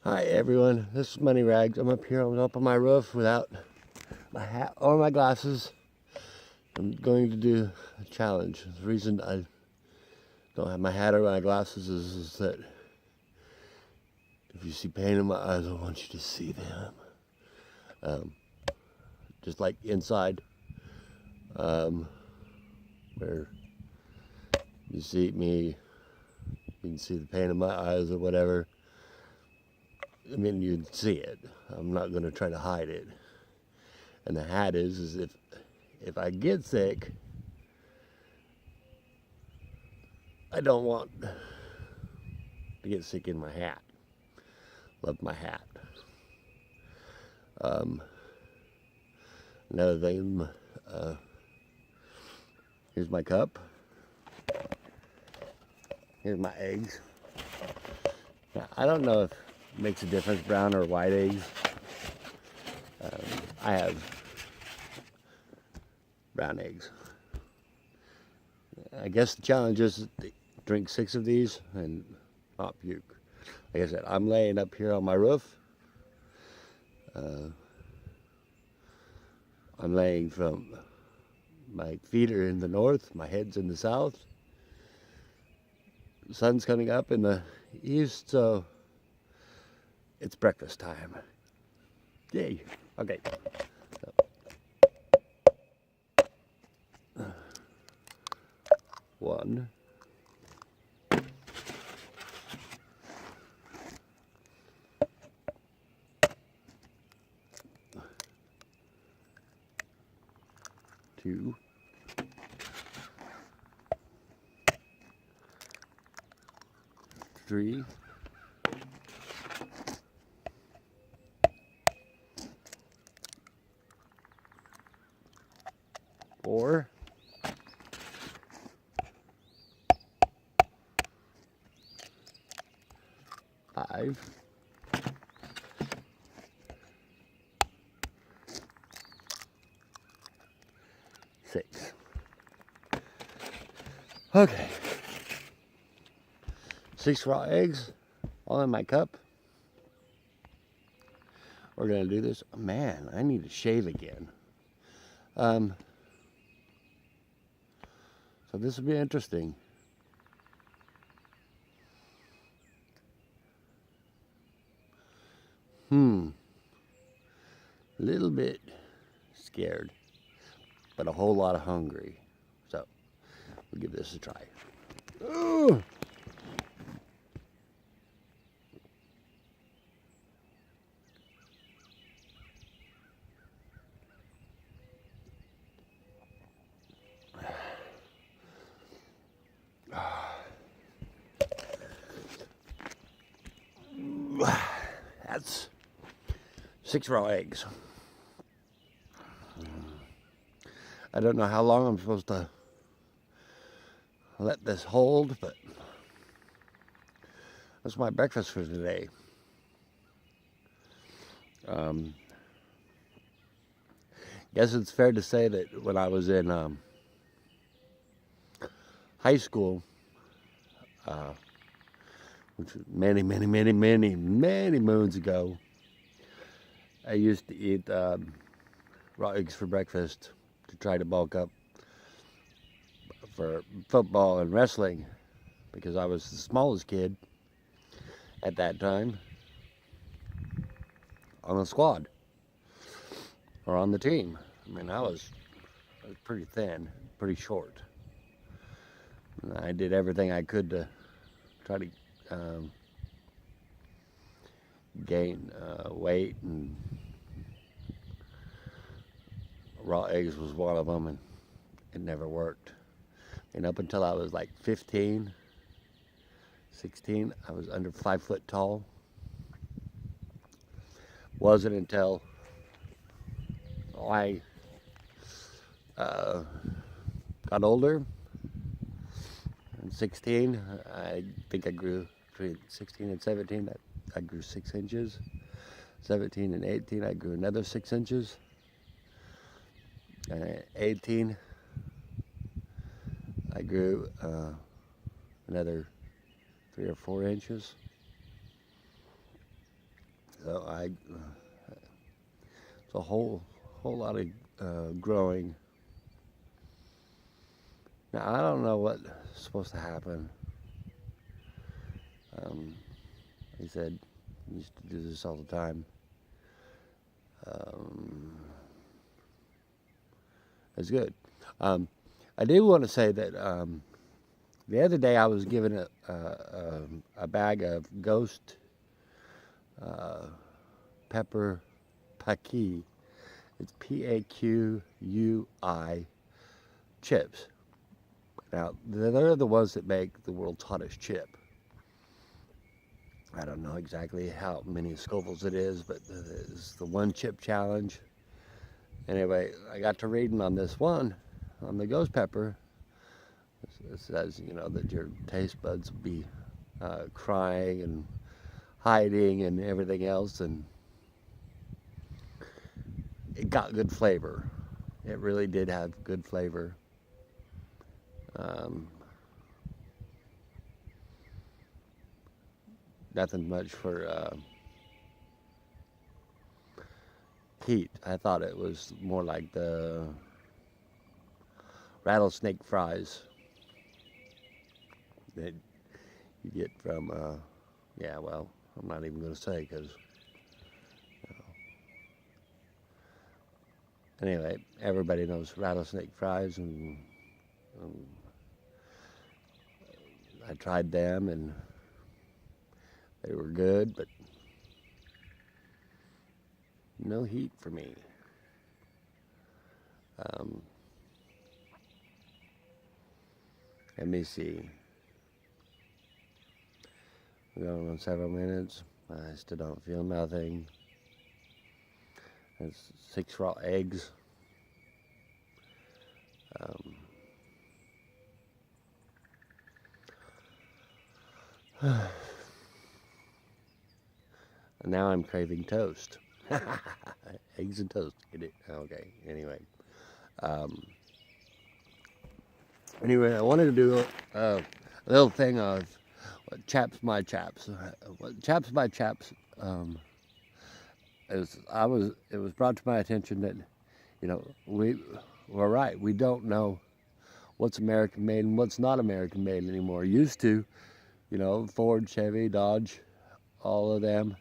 Hi everyone, this is Money Rags. I'm up here on top of my roof without my hat or my glasses. I'm going to do a challenge. The reason I don't have my hat or my glasses is that if you see pain in my eyes, I want you to see them. Just like inside, where you see me, you can see the pain in my eyes or whatever. I mean, you'd see it. I'm not going to try to hide it. And the hat is if I get sick, I don't want to get sick in my hat. Love my hat. Another thing, here's my cup. Here's my eggs. Now, I don't know if it makes a difference, brown or white eggs. I have brown eggs. I guess the challenge is to drink 6 of these and not puke. Like I said, I'm laying up here on my roof. I'm laying from, my feet are in the north, my head's in the south. The sun's coming up in the east, so it's breakfast time. Yay. Okay. So, 1, 2, 3, 4, 5, 6. Okay. 6 raw eggs, all in my cup. We're gonna do this. Man, I need to shave again. So this will be interesting. A little bit scared, but a whole lot of hungry. So we'll give this a try. Ooh. That's 6 raw eggs. I don't know how long I'm supposed to let this hold, but that's my breakfast for today. Guess it's fair to say that when I was in high school, which was many moons ago, I used to eat raw eggs for breakfast to try to bulk up for football and wrestling, because I was the smallest kid at that time on the squad or on the team. I mean, I was pretty thin, pretty short. And I did everything I could to try to gain weight, and raw eggs was one of them, and it never worked. And up until I was like 15, 16, I was under 5 foot tall. Wasn't until I got older, and 16, I think I grew between 16 and 17, I grew 6 inches. 17 and 18, I grew another 6 inches. 18, I grew another 3 or 4 inches. So it's a whole lot of growing. Now I don't know what's supposed to happen. He said he used to do this all the time. It's good. I do want to say that the other day I was given a bag of Ghost pepper Paqui. It's Paqui chips. Now they're the ones that make the world's hottest chip. I don't know exactly how many Scovilles it is, but it's the one chip challenge. Anyway, I got to reading on this one, on the ghost pepper. It says, you know, that your taste buds will be crying and hiding and everything else, and it got good flavor. It really did have good flavor. Nothing much for heat. I thought it was more like the rattlesnake fries that you get from, yeah, well, I'm not even going to say because, you know. Anyway, everybody knows rattlesnake fries, and I tried them and they were good, but no heat for me. Let me see. We're going on several minutes. I still don't feel nothing. It's 6 raw eggs. And now I'm craving toast. Eggs and toast. Get it? Okay. Anyway. Anyway, I wanted to do a little thing of what chaps my chaps. What chaps my chaps. It was brought to my attention that, you know, we're right. We don't know what's American made and what's not American made anymore. Used to, you know, Ford, Chevy, Dodge, all of them,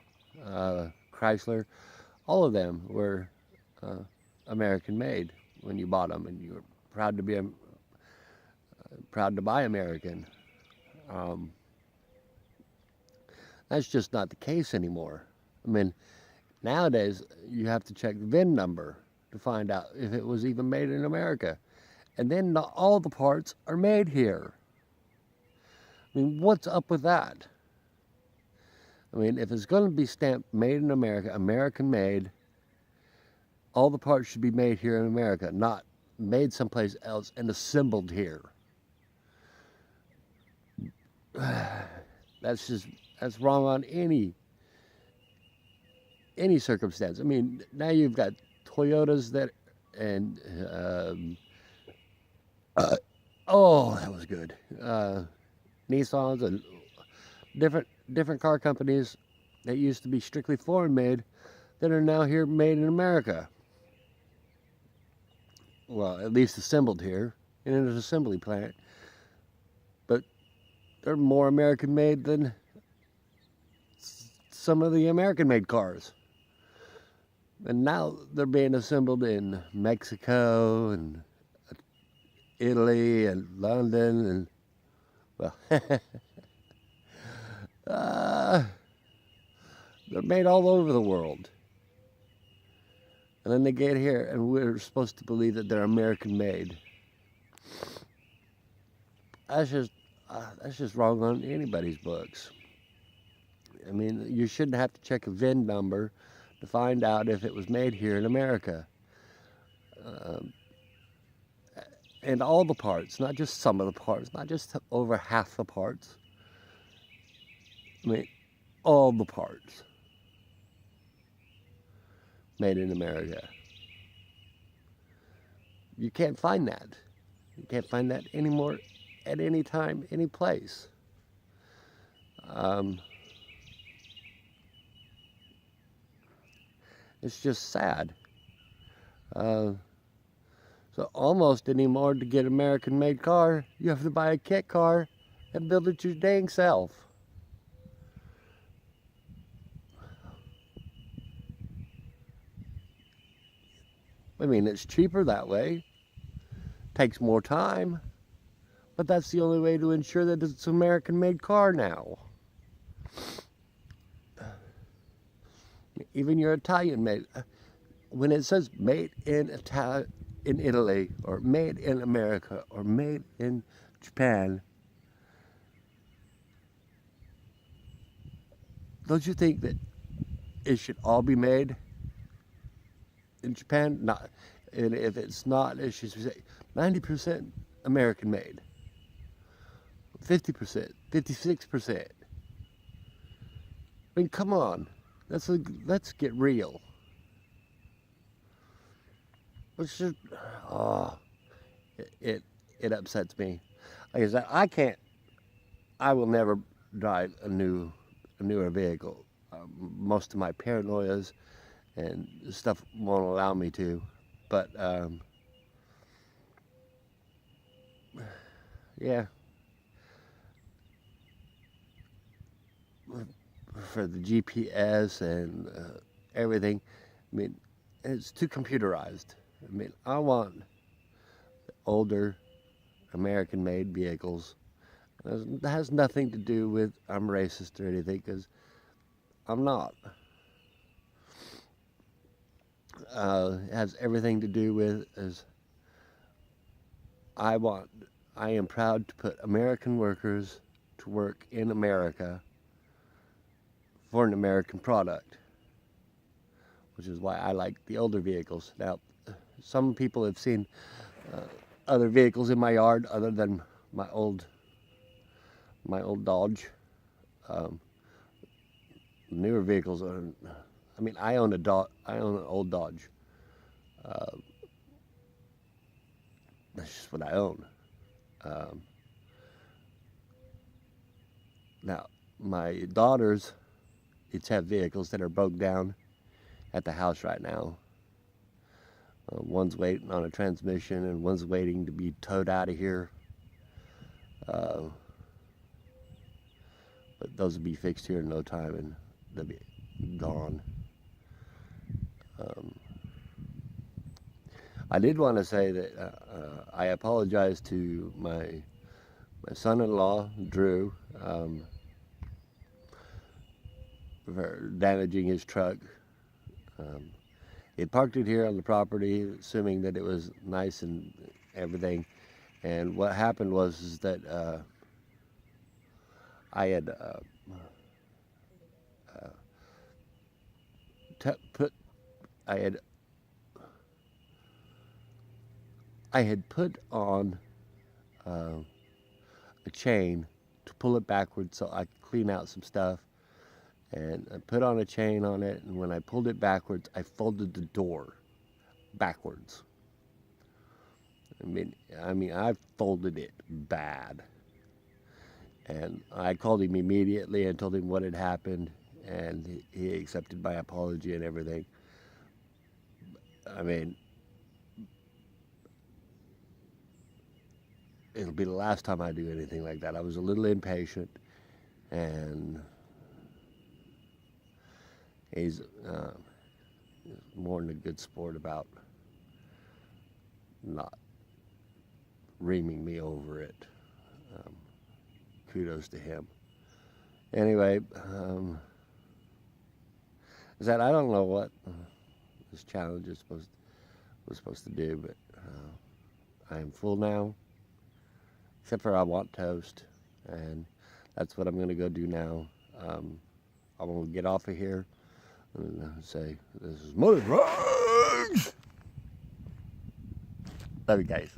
Chrysler, all of them were American made when you bought them, and you were proud to be proud to buy American. That's just not the case anymore. I mean, nowadays you have to check the VIN number to find out if it was even made in America, and then not all the parts are made here. I mean, what's up with that? I mean, if it's going to be stamped made in America, American made, all the parts should be made here in America, not made someplace else and assembled here. That's wrong on any circumstance. I mean, now you've got Toyotas and oh, that was good. Nissans and different car companies that used to be strictly foreign made that are now here made in America. Well, at least assembled here in an assembly plant. But they're more American made than some of the American made cars. And now they're being assembled in Mexico and Italy and London and, well, they're made all over the world. And then they get here and we're supposed to believe that they're American made. That's just wrong on anybody's books. I mean, you shouldn't have to check a VIN number to find out if it was made here in America. And all the parts, not just some of the parts, not just over half the parts. I mean, all the parts made in America. You can't find that. You can't find that anymore at any time, any place. It's just sad. So almost anymore, to get an American-made car, you have to buy a kit car and build it your dang self. I mean, it's cheaper that way. Takes more time. But that's the only way to ensure that it's an American-made car now. Even your Italian-made. When it says made in Italy, or made in America, or made in Japan, don't you think that it should all be made in Japan? Not, and if it's not, it should say 90% American made, 50%, 56%. I mean, come on, let's get real. It's just, it upsets me. Like I said, I will never drive a newer vehicle. Most of my paranoias and stuff won't allow me to, but yeah, for the GPS and everything, I mean, it's too computerized. I mean, I want older American-made vehicles. It has nothing to do with I'm racist or anything, because I'm not. It has everything to do with is I am proud to put American workers to work in America for an American product, which is why I like the older vehicles. Now, some people have seen other vehicles in my yard other than my old Dodge. Newer vehicles are. I mean, I own an old Dodge. That's just what I own. Now, my daughters each have vehicles that are broke down at the house right now. One's waiting on a transmission, and one's waiting to be towed out of here. But those will be fixed here in no time, and they'll be gone. I did want to say that I apologize to my son-in-law, Drew, for damaging his truck. He parked it here on the property, assuming that it was nice and everything. And what happened was that I had put on a chain to pull it backwards so I could clean out some stuff. And I put on a chain on it, and when I pulled it backwards, I folded the door backwards. I mean, I folded it bad. And I called him immediately and told him what had happened, and he accepted my apology and everything. I mean, it'll be the last time I do anything like that. I was a little impatient, and he's more than a good sport about not reaming me over it. Kudos to him. Anyway, is that I don't know what this challenge was supposed to do, but I am full now, except for I want toast, and that's what I'm going to go do now. I'm going to get off of here and say, this is Money Rags! Love you guys.